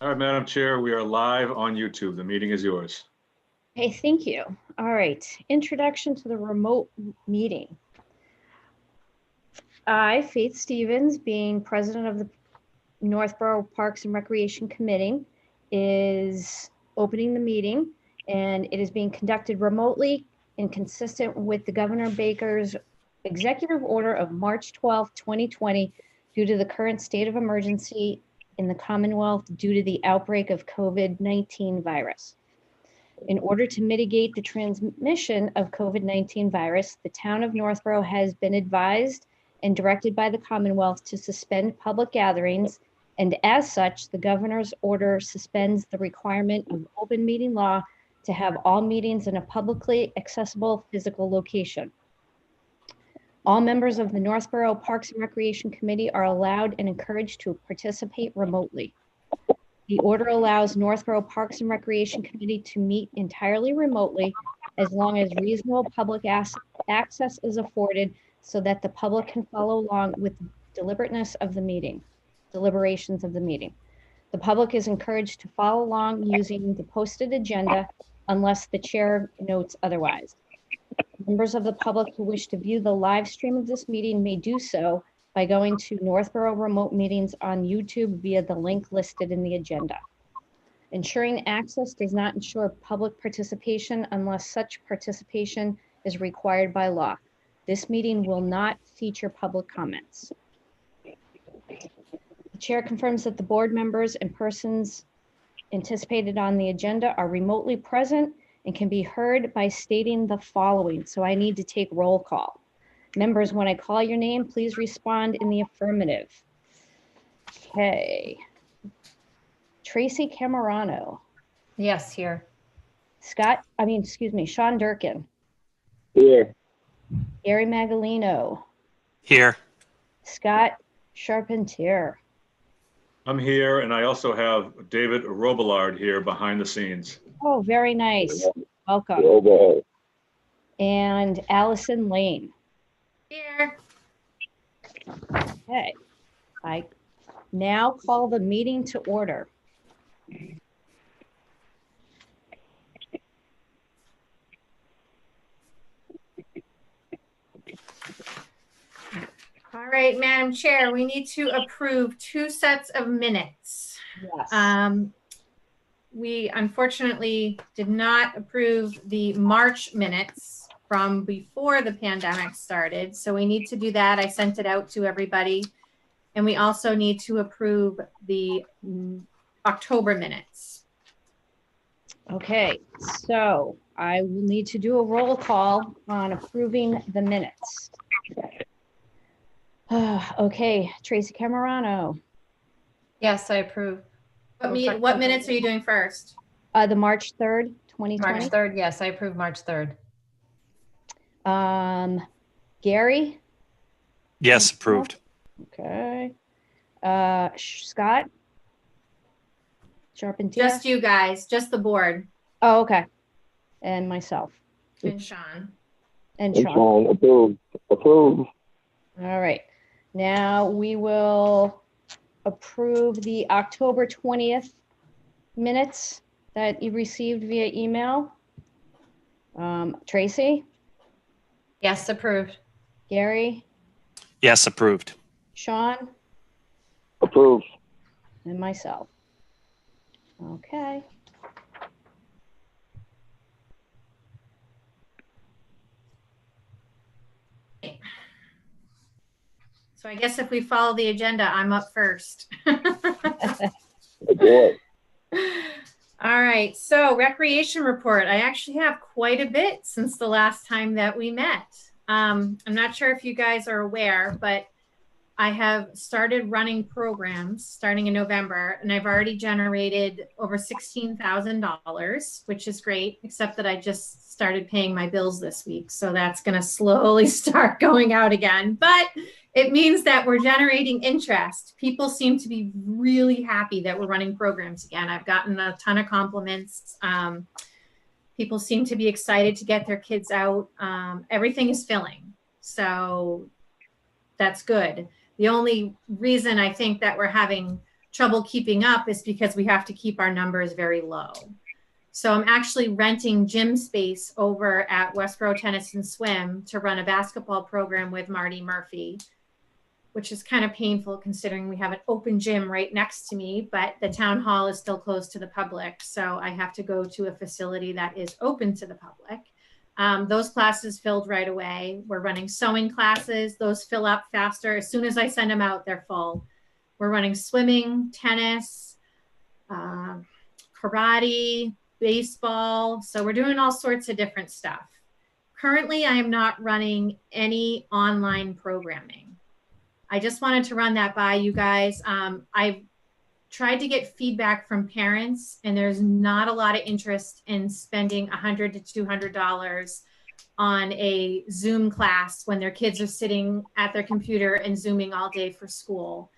All right, Madam Chair, we are live on YouTube. The meeting is yours. Hey, thank you. All right, introduction to the remote meeting. I, Faith Stevens, being president of the Northborough Parks and Recreation Committee, is opening the meeting, and it is being conducted remotely and consistent with the Governor Baker's executive order of March 12, 2020, due to the current state of emergency in the Commonwealth due to the outbreak of COVID-19 virus. In order to mitigate the transmission of COVID-19 virus, the town of Northborough has been advised and directed by the Commonwealth to suspend public gatherings, and as such, the governor's order suspends the requirement of open meeting law to have all meetings in a publicly accessible physical location. All members of the Northborough Parks and Recreation Committee are allowed and encouraged to participate remotely. The order allows Northborough Parks and Recreation Committee to meet entirely remotely as long as reasonable public access is afforded so that the public can follow along with the deliberations of the meeting. The public is encouraged to follow along using the posted agenda unless the chair notes otherwise. Members of the public who wish to view the live stream of this meeting may do so by going to Northborough Remote Meetings on YouTube via the link listed in the agenda. Ensuring access does not ensure public participation unless such participation is required by law. This meeting will not feature public comments. The chair confirms that the board members and persons anticipated on the agenda are remotely present and can be heard by stating the following. So I need to take roll call. Members, when I call your name, please respond in the affirmative. Okay. Tracy Camerano. Yes, here. Sean Durkin. Here. Gary Magalino. Here. Scott Charpentier. I'm here, and I also have David Robillard here behind the scenes. Oh, very nice. Welcome. Over. And Allison Lane. Here. Okay. I now call the meeting to order. All right, Madam Chair, we need to approve 2 sets of minutes. Yes. We unfortunately did not approve the March minutes from before the pandemic started. So we need to do that. I sent it out to everybody. And we also need to approve the October minutes. Okay, so I will need to do a roll call on approving the minutes. Okay, Tracy Camerano. Yes, I approve. What minutes are you doing first? The March 3rd, 2020. March 3rd, yes, I approve March 3rd. Gary? Yes, approved. Okay. Scott? Charpentier? Just you guys, just the board. Oh, okay. And myself. And Sean. And And Sean. Sean, approved. Approved. All right. Now we will approve the October 20th minutes that you received via email. Tracy? Yes, approved. Gary? Yes, approved. Sean? Approved. And myself. Okay. So I guess if we follow the agenda, I'm up first. Aboard. All right, so recreation report. I actually have quite a bit since the last time that we met. I'm not sure if you guys are aware, but I have started running programs starting in November, and I've already generated over $16,000, which is great, except that I just started paying my bills this week. So that's going to slowly start going out again. But it means that we're generating interest. People seem to be really happy that we're running programs again. I've gotten a ton of compliments. People seem to be excited to get their kids out. Everything is filling. So that's good. The only reason I think that we're having trouble keeping up is because we have to keep our numbers very low. So I'm actually renting gym space over at Westboro Tennis and Swim to run a basketball program with Marty Murphy, which is kind of painful considering we have an open gym right next to me, but the town hall is still closed to the public. So I have to go to a facility that is open to the public. Those classes filled right away. We're running sewing classes. Those fill up faster. As soon as I send them out, they're full. We're running swimming, tennis, karate, baseball. So we're doing all sorts of different stuff. Currently, I am not running any online programming. I just wanted to run that by you guys. I've tried to get feedback from parents, and there's not a lot of interest in spending $100 to $200 on a Zoom class when their kids are sitting at their computer and Zooming all day for school.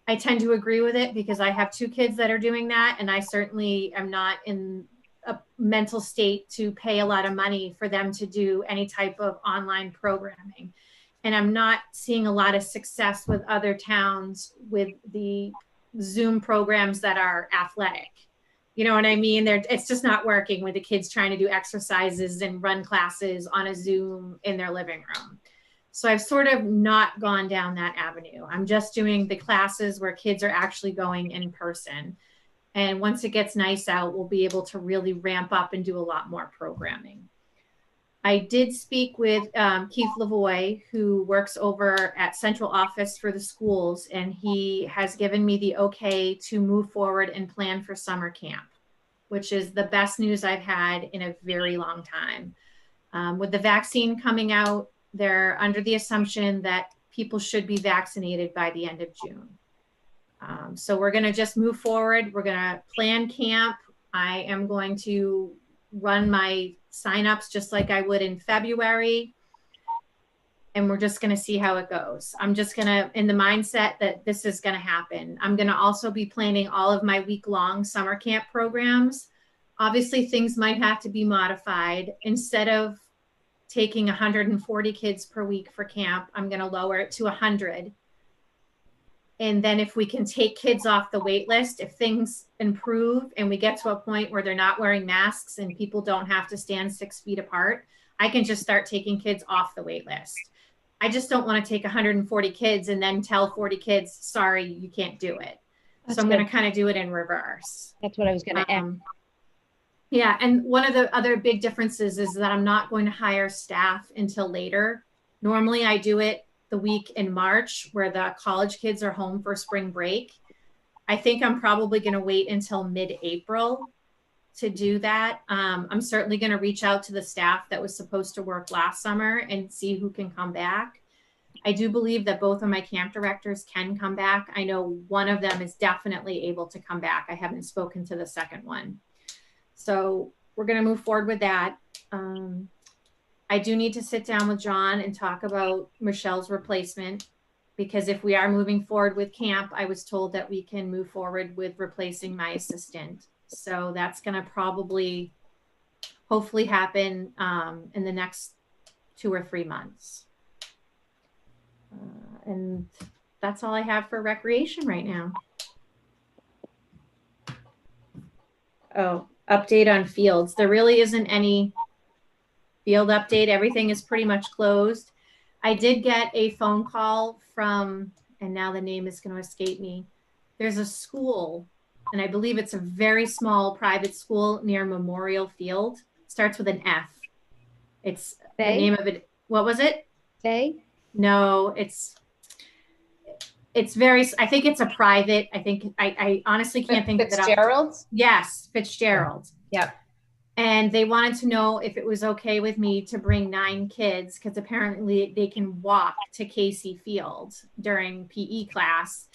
I tend to agree with it because I have 2 kids that are doing that, and I certainly am not in a mental state to pay a lot of money for them to do any type of online programming. And I'm not seeing a lot of success with other towns with the Zoom programs that are athletic. You know what I mean? It's just not working with the kids trying to do exercises and run classes on a Zoom in their living room. So I've sort of not gone down that avenue. I'm just doing the classes where kids are actually going in person. And once it gets nice out, we'll be able to really ramp up and do a lot more programming. I did speak with Keith Lavoie, who works over at Central Office for the schools, and he has given me the okay to move forward and plan for summer camp, which is the best news I've had in a very long time. With the vaccine coming out, they're under the assumption that people should be vaccinated by the end of June. So we're going to just move forward. We're going to plan camp. I am going to run my signups just like I would in February. And we're just going to see how it goes. I'm just going to, in the mindset that this is going to happen. I'm going to also be planning all of my week-long summer camp programs. Obviously, things might have to be modified. Instead of taking 140 kids per week for camp, I'm going to lower it to 100. And then if we can take kids off the wait list, if things improve and we get to a point where they're not wearing masks and people don't have to stand 6 feet apart, I can just start taking kids off the wait list. I just don't want to take 140 kids and then tell 40 kids, sorry, you can't do it. So I'm going to kind of do it in reverse. That's what I was going to ask. Yeah. And one of the other big differences is that I'm not going to hire staff until later. Normally I do it the week in March where the college kids are home for spring break. I think I'm probably going to wait until mid-April to do that. I'm certainly going to reach out to the staff that was supposed to work last summer and see who can come back. I do believe that both of my camp directors can come back. I know one of them is definitely able to come back. I haven't spoken to the second one. So we're going to move forward with that. I do need to sit down with John and talk about Michelle's replacement, because if we are moving forward with camp, I was told that we can move forward with replacing my assistant. So that's going to probably, hopefully happen in the next 2 or 3 months. And that's all I have for recreation right now. Oh, update on fields. There really isn't any field update. Everything is pretty much closed. I did get a phone call from, and now the name is going to escape me. There's a school, and I believe it's a very small private school near Memorial Field. It starts with an F. It's the name of it. What was it? Faye? No, it's very, I think it's a private, I honestly can't think of it. Fitzgerald's? Yes, Fitzgerald. Yep. And they wanted to know if it was okay with me to bring 9 kids, because apparently they can walk to Casey Field during PE class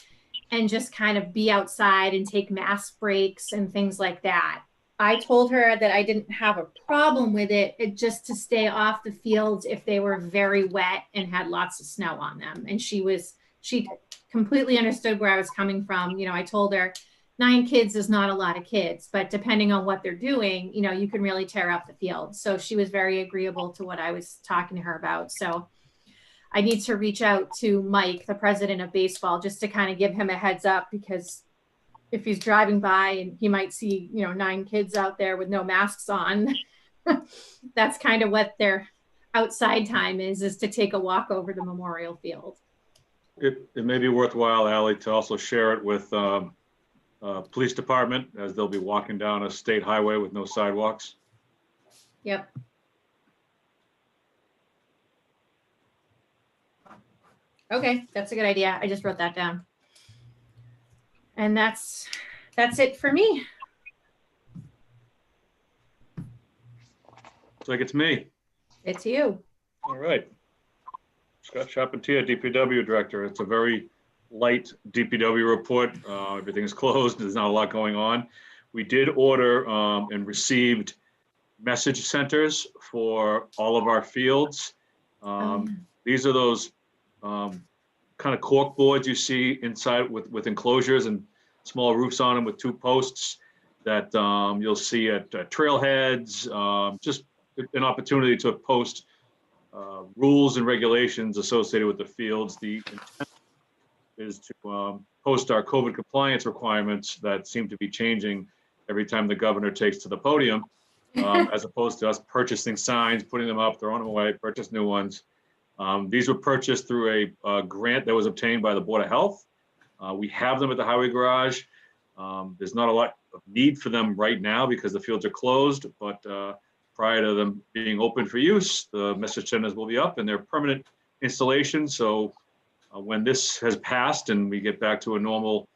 and just kind of be outside and take mask breaks and things like that. I told her that I didn't have a problem with it, just to stay off the fields if they were very wet and had lots of snow on them. And she completely understood where I was coming from. You know, I told her 9 kids is not a lot of kids, but depending on what they're doing, you know, you can really tear up the field. So she was very agreeable to what I was talking to her about. So I need to reach out to Mike, the president of baseball, just to kind of give him a heads up, because if he's driving by and he might see, 9 kids out there with no masks on. That's kind of what their outside time is to take a walk over the memorial field. It may be worthwhile, Ally, to also share it with police department, as they'll be walking down a state highway with no sidewalks. Yep. Okay, that's a good idea. I just wrote that down. And that's it for me. Looks like it's me. It's you. All right. Scott Charpentier, DPW Director. It's a very light DPW report. Everything's closed. There's not a lot going on. We did order and received message centers for all of our fields. These are those kind of cork boards you see inside with enclosures and small roofs on them with 2 posts that you'll see at trailheads. Just an opportunity to post rules and regulations associated with the fields. The intent is to post our COVID compliance requirements that seem to be changing every time the governor takes to the podium, as opposed to us purchasing signs, putting them up, throwing them away, purchase new ones. These were purchased through a grant that was obtained by the Board of Health. We have them at the highway garage. There's not a lot of need for them right now because the fields are closed, but prior to them being open for use, the message centers will be up and they're permanent installation. So when this has passed and we get back to a normal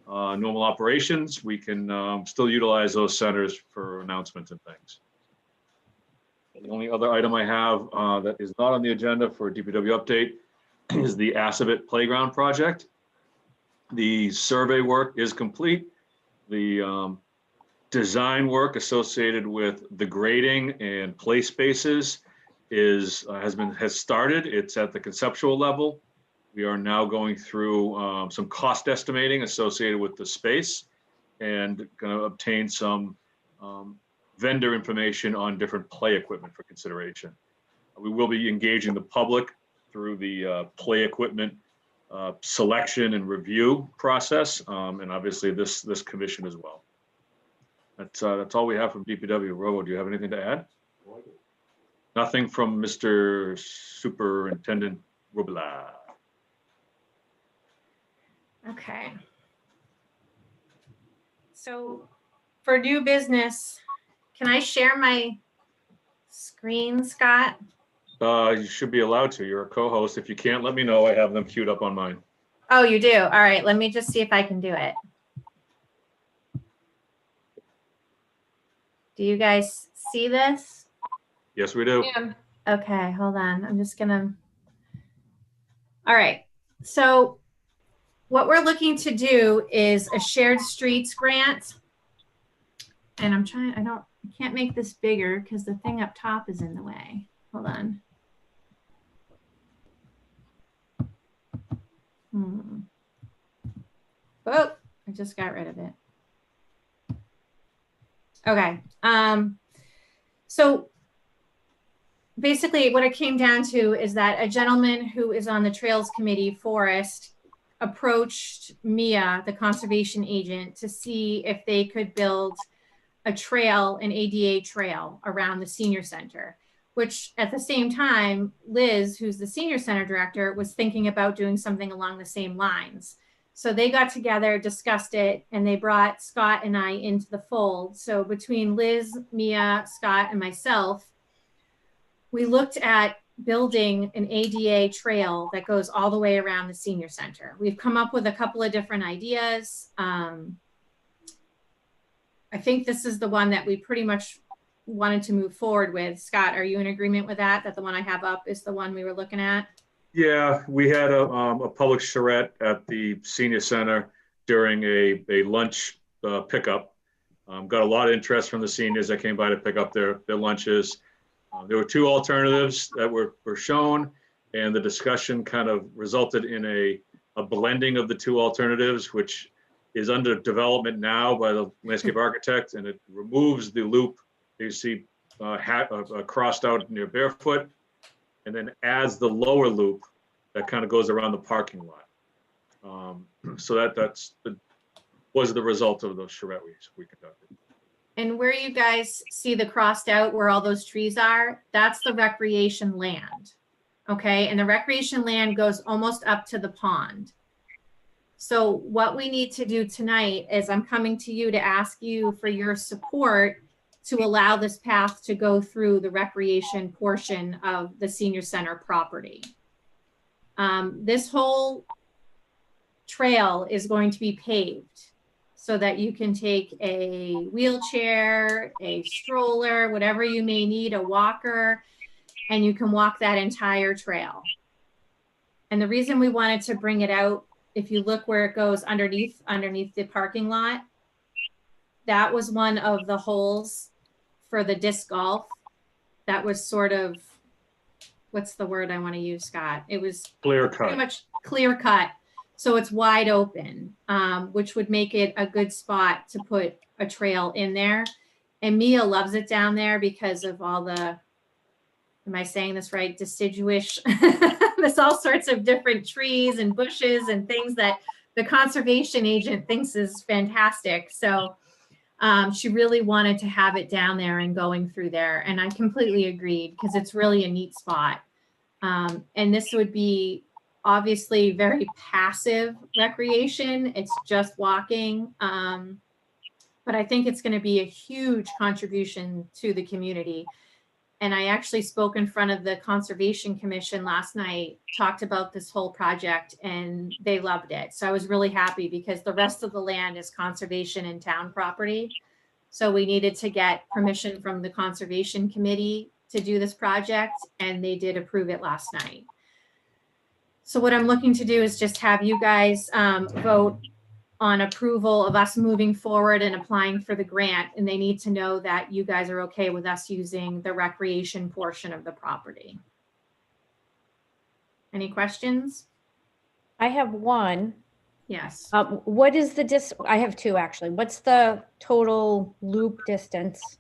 operations, we can still utilize those centers for announcements and things. The only other item I have that is not on the agenda for DPW update is the Assabet Playground project. The survey work is complete. The design work associated with the grading and play spaces has started. It's at the conceptual level. We are now going through some cost estimating associated with the space and going to obtain some vendor information on different play equipment for consideration. We will be engaging the public through the play equipment selection and review process, and obviously this commission as well. That's all we have from DPW. Robo, do you have anything to add? Nothing from Mr. Superintendent Robillard. Okay. So for new business, can I share my screen, Scott? You should be allowed to. You're a co-host. If you can't, let me know. I have them queued up on mine. Oh, you do? All right. Let me just see if I can do it. Do you guys see this? Yes, we do. Okay, hold on. I'm just gonna. All right. So what we're looking to do is a shared streets grant. And I can't make this bigger because the thing up top is in the way. Hold on. Oh, I just got rid of it. Okay. So basically what it came down to is that a gentleman who is on the Trails Committee, Forrest, approached Mia, the conservation agent, to see if they could build a trail, an ADA trail around the senior center, which at the same time, Liz, who's the senior center director, was thinking about doing something along the same lines. So they got together, discussed it, and they brought Scott and I into the fold. So between Liz, Mia, Scott, and myself, we looked at building an ADA trail that goes all the way around the senior center. We've come up with a couple of different ideas. I think this is the one that we pretty much wanted to move forward with. Scott, are you in agreement with that? That the one I have up is the one we were looking at? Yeah, we had a public charrette at the senior center during a lunch pickup. Got a lot of interest from the seniors that came by to pick up their lunches. There were 2 alternatives that were shown, and the discussion kind of resulted in a blending of the 2 alternatives, which is under development now by the landscape architect, and it removes the loop you see crossed out near Barefoot, and then adds the lower loop that kind of goes around the parking lot. So that's was the result of those charrette we conducted. And where you guys see the crossed out where all those trees are, that's the recreation land. Okay, and the recreation land goes almost up to the pond. So what we need to do tonight is I'm coming to you to ask you for your support to allow this path to go through the recreation portion of the senior center property. This whole trail is going to be paved so that you can take a wheelchair, a stroller, whatever you may need, a walker, and you can walk that entire trail. And the reason we wanted to bring it out, if you look where it goes underneath the parking lot, that was one of the holes for the disc golf. That was sort of, what's the word I want to use, Scott? It was Clear pretty cut. much clear cut. So it's wide open, which would make it a good spot to put a trail in there. And Mia loves it down there because of all the, am I saying this right? Deciduous. There's all sorts of different trees and bushes and things that the conservation agent thinks is fantastic. So she really wanted to have it down there and going through there. And I completely agreed because it's really a neat spot. And this would be obviously very passive recreation. It's just walking. But I think it's going to be a huge contribution to the community. And I actually spoke in front of the Conservation Commission last night, talked about this whole project, and they loved it. So I was really happy because the rest of the land is conservation and town property. So we needed to get permission from the Conservation Committee to do this project, and they did approve it last night. So what I'm looking to do is just have you guys vote on approval of us moving forward and applying for the grant. And they need to know that you guys are okay with us using the recreation portion of the property. Any questions? I have one. Yes. What is the I have two actually. What's the total loop distance?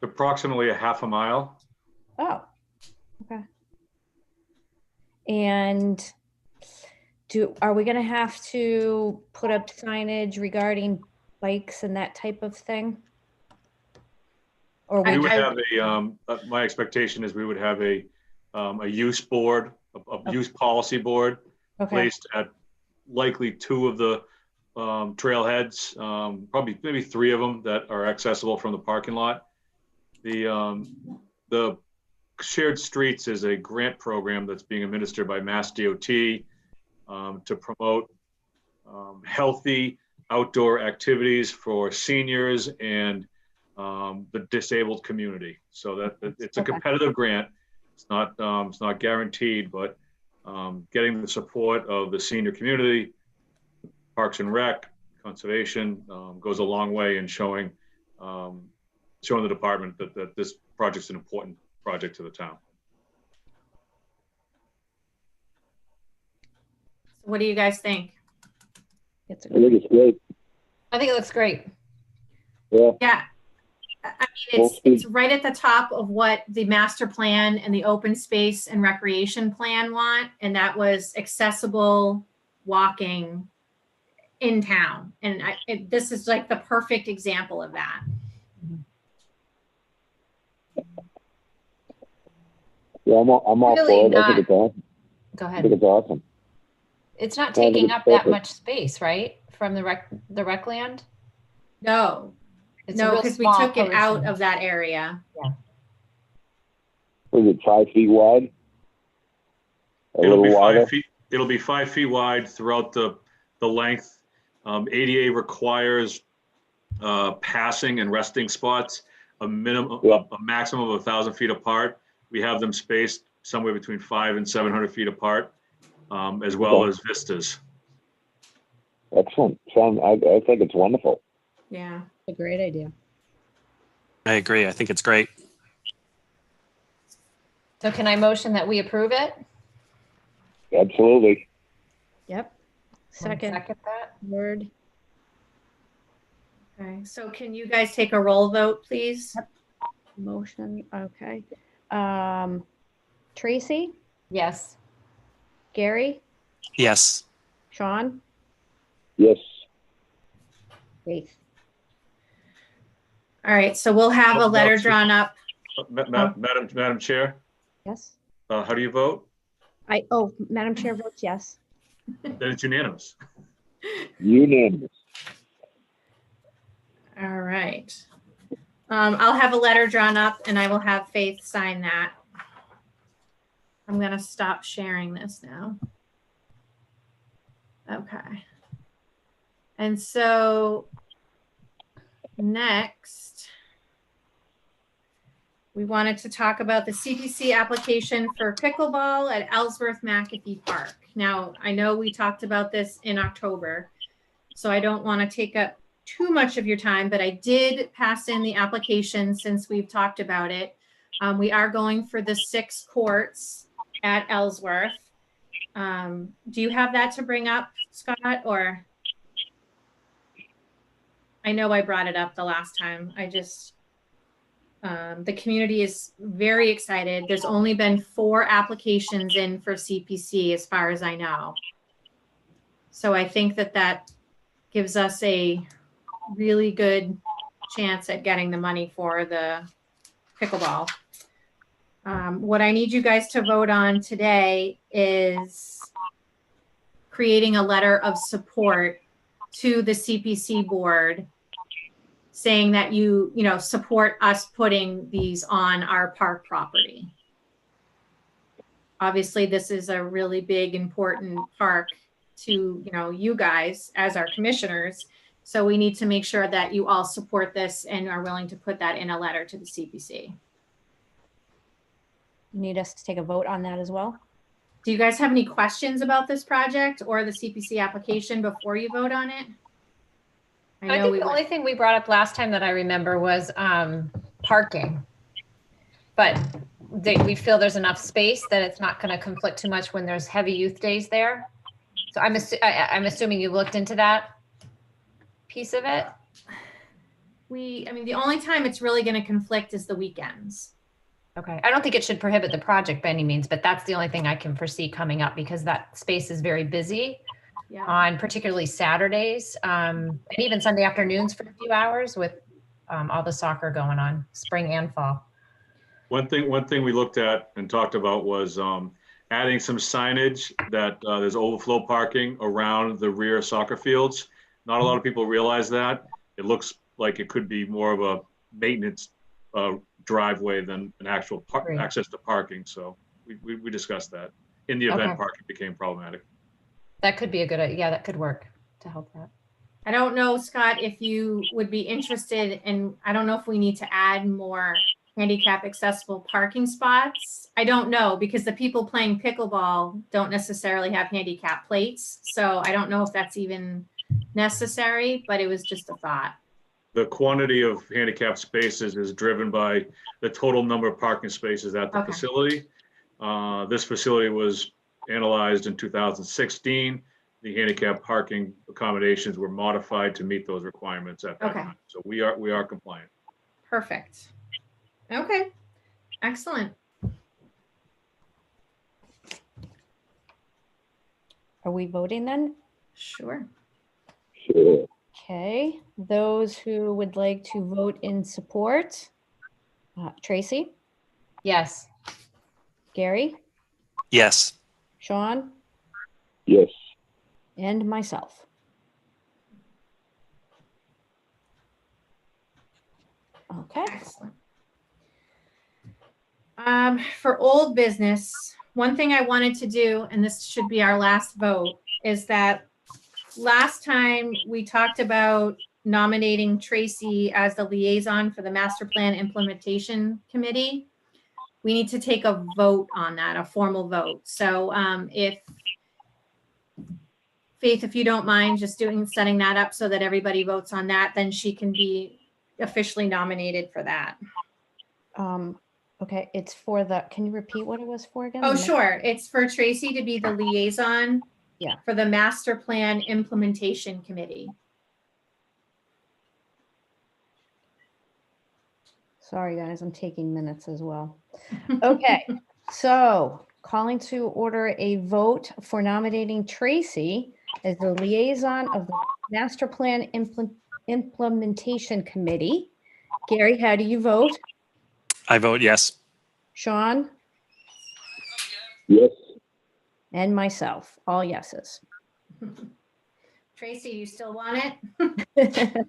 Approximately a half a mile. Oh, okay. And are we going to have to put up signage regarding bikes and that type of thing? Or We we, would have my expectation is we would have a use board, a use policy board okay, placed at likely two of the trailheads, probably maybe three of them that are accessible from the parking lot. The Shared Streets is a grant program that's being administered by Mass DOT to promote healthy outdoor activities for seniors and the disabled community. So that it's a Okay. competitive grant. It's not guaranteed, but getting the support of the senior community, Parks and Rec, Conservation goes a long way in showing the department that this project's an important project to the town. What do you guys think? it's a I think it's great. I think it looks great. Yeah, Yeah. I mean, it's right at the top of what the master plan and the open space and recreation plan want. And that was accessible walking in town. And this is like the perfect example of that. yeah, I'm all Really for it. I not. think it's awesome. Go I ahead. think it's awesome. It's not Yeah, I think taking it's up that perfect. much space, right? From the rec land? No, It's a no, real because we small took it out portion. of that area. Was it 5 feet wide? A It'll be little wider? 5 feet. It'll be 5 feet wide throughout the length. ADA requires passing and resting spots a maximum of 1,000 feet apart. We have them spaced somewhere between 500 and 700 feet apart, as well Okay. as vistas. Excellent. I think it's wonderful. Yeah. a great idea. I agree. I think it's great. So can I motion that we approve it? Absolutely. Yep. Second that. word. Okay. So can you guys take a roll vote, please? Motion, okay. Tracy, Yes. Gary, Yes. Sean, Yes. Faith. All right, so we'll have a letter drawn up. Madam Chair, Yes? how do you vote? Madam Chair votes yes. Then it's unanimous. Unanimous. All right. I'll have a letter drawn up and I will have Faith sign that. I'm gonna stop sharing this now. Okay. And so next, we wanted to talk about the CPC application for pickleball at Ellsworth McAfee Park. Now, I know we talked about this in October, so I don't want to take up too much of your time, but I did pass in the application since we've talked about it. We are going for the 6 courts at Ellsworth. Do you have that to bring up, Scott, or? I know I brought it up the last time. The community is very excited. There's only been 4 applications in for CPC as far as I know. So I think that gives us a really good chance at getting the money for the pickleball. What I need you guys to vote on today is creating a letter of support to the CPC board saying that you support us putting these on our park property. Obviously, this is a really big, important park to, you guys as our commissioners. So we need to make sure that you all support this and are willing to put that in a letter to the CPC. You need us to take a vote on that as well? Do you guys have any questions about this project or the CPC application before you vote on it? I think the only thing we brought up last time that I remember was parking. But we feel there's enough space that it's not going to conflict too much when there's heavy youth days there. So I'm assuming you looked into that piece of it. The only time it's really going to conflict is the weekends. Okay. I don't think it should prohibit the project by any means, but that's the only thing I can foresee coming up because that space is very busy on particularly Saturdays and even Sunday afternoons for a few hours with all the soccer going on, spring and fall. One thing we looked at and talked about was adding some signage that there's overflow parking around the rear soccer fields. Not a lot of people realize that. It looks like it could be more of a maintenance driveway than an actual access to parking. So we discussed that in the event parking became problematic. That could be a good idea. Yeah, that could work to help that. I don't know, Scott, if you would be interested in, I don't know if we need to add more handicap accessible parking spots. I don't know because the people playing pickleball don't necessarily have handicap plates. So I don't know if that's even necessary, but it was just a thought. The quantity of handicap spaces is driven by the total number of parking spaces at the facility. This facility was analyzed in 2016. The handicap parking accommodations were modified to meet those requirements at that time. So we are compliant. Perfect. Okay. Excellent. Are we voting then? Sure. Sure. Okay, those who would like to vote in support, Tracy, Yes. Gary, Yes. Sean, Yes. and myself. Okay, Excellent. For old business, one thing I wanted to do, and this should be our last vote, is that last time we talked about nominating Tracy as the liaison for the master plan implementation committee. We need to take a vote on that, a formal vote. So if Faith, if you don't mind just setting that up so that everybody votes on that, then she can be officially nominated for that. okay, it's for can you repeat what it was for again? Oh, sure. It's for Tracy to be the liaison for the master plan implementation committee. Sorry, guys, I'm taking minutes as well. Okay, so calling to order a vote for nominating Tracy as the liaison of the master plan Implementation Committee. Gary, how do you vote? I vote yes. Sean? Yes. And myself, all yeses. Tracy, you still want it?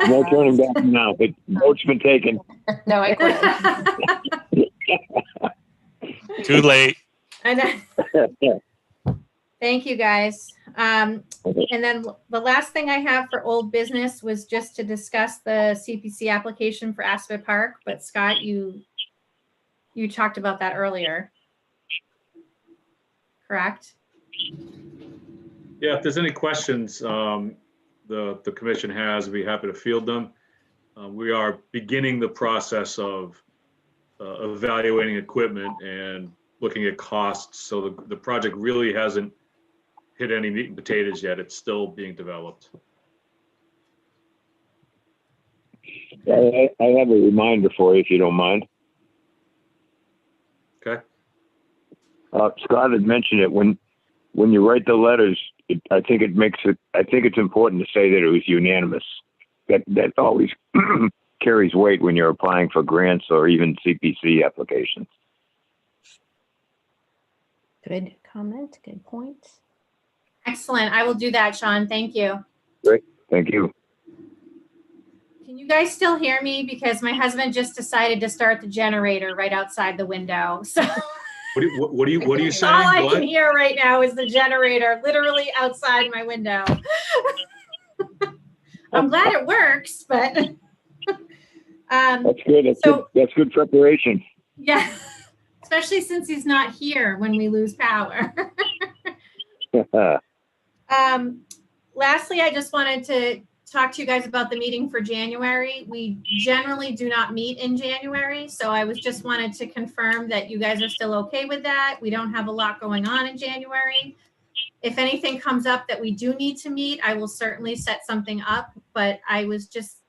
No turning back now. The vote's been taken. No, I quit. Too late. I know. Thank you, guys. And then the last thing I have for old business was just to discuss the CPC application for Aspet Park. But Scott, you talked about that earlier, correct? Yeah, if there's any questions the commission has, we'd be happy to field them. We are beginning the process of evaluating equipment and looking at costs. So the project really hasn't hit any meat and potatoes yet. It's still being developed. I have a reminder for you, if you don't mind. Okay. Scott had mentioned it when you write the letters. I think it's important to say that it was unanimous. That always carries weight when you're applying for grants or even CPC applications. Good comment, good point. Excellent. I will do that, Sean. Thank you. Great, thank you. Can you guys still hear me? Because my husband just decided to start the generator right outside the window. So What are you saying? all I What? can hear right now is the generator literally outside my window. I'm glad it works, but That's good. That's good preparation. yeah, especially since he's not here when we lose power. Lastly, I just wanted to talk to you guys about the meeting for January. We generally do not meet in January, so I just wanted to confirm that you guys are still okay with that. We don't have a lot going on in January. If anything comes up that we do need to meet, I will certainly set something up, but I was just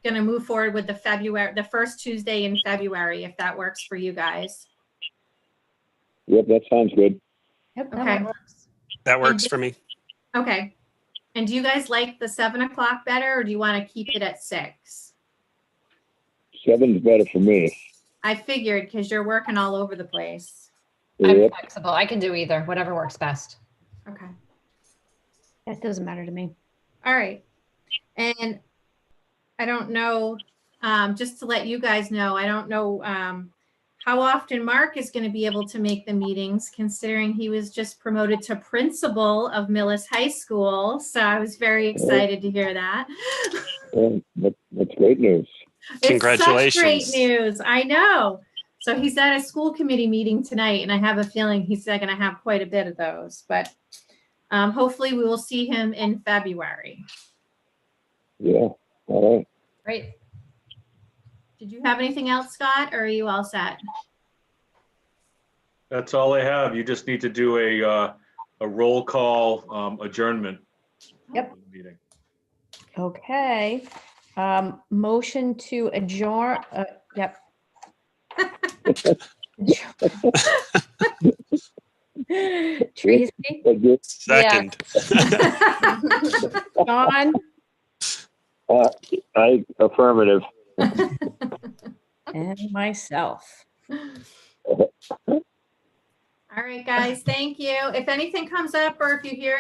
going to move forward with the first Tuesday in February, if that works for you guys. Yep, that sounds good. Yep, that Okay. works. That works for me. Okay. And do you guys like the 7 o'clock better, or do you want to keep it at 6? 7's better for me. I figured, because you're working all over the place. I'm Yep. flexible. I can do either, whatever works best. Okay. That doesn't matter to me. All right. And I don't know, just to let you guys know, I don't know how often Mark is going to be able to make the meetings, considering he was just promoted to principal of Millis High School. So I was very excited to hear that. That's great news. Congratulations. It's such great news. I know. So he's at a school committee meeting tonight, and I have a feeling he's going to have quite a bit of those. But hopefully we will see him in February. Yeah, all right. Great. Did you have anything else, Scott, or are you all set? That's all I have. You just need to do a roll call adjournment. Yep. of the meeting. Okay. Motion to adjourn, yep. Tracy, That's good. Second. John, I affirmative. and myself. All right, guys, thank you. If anything comes up or if you hear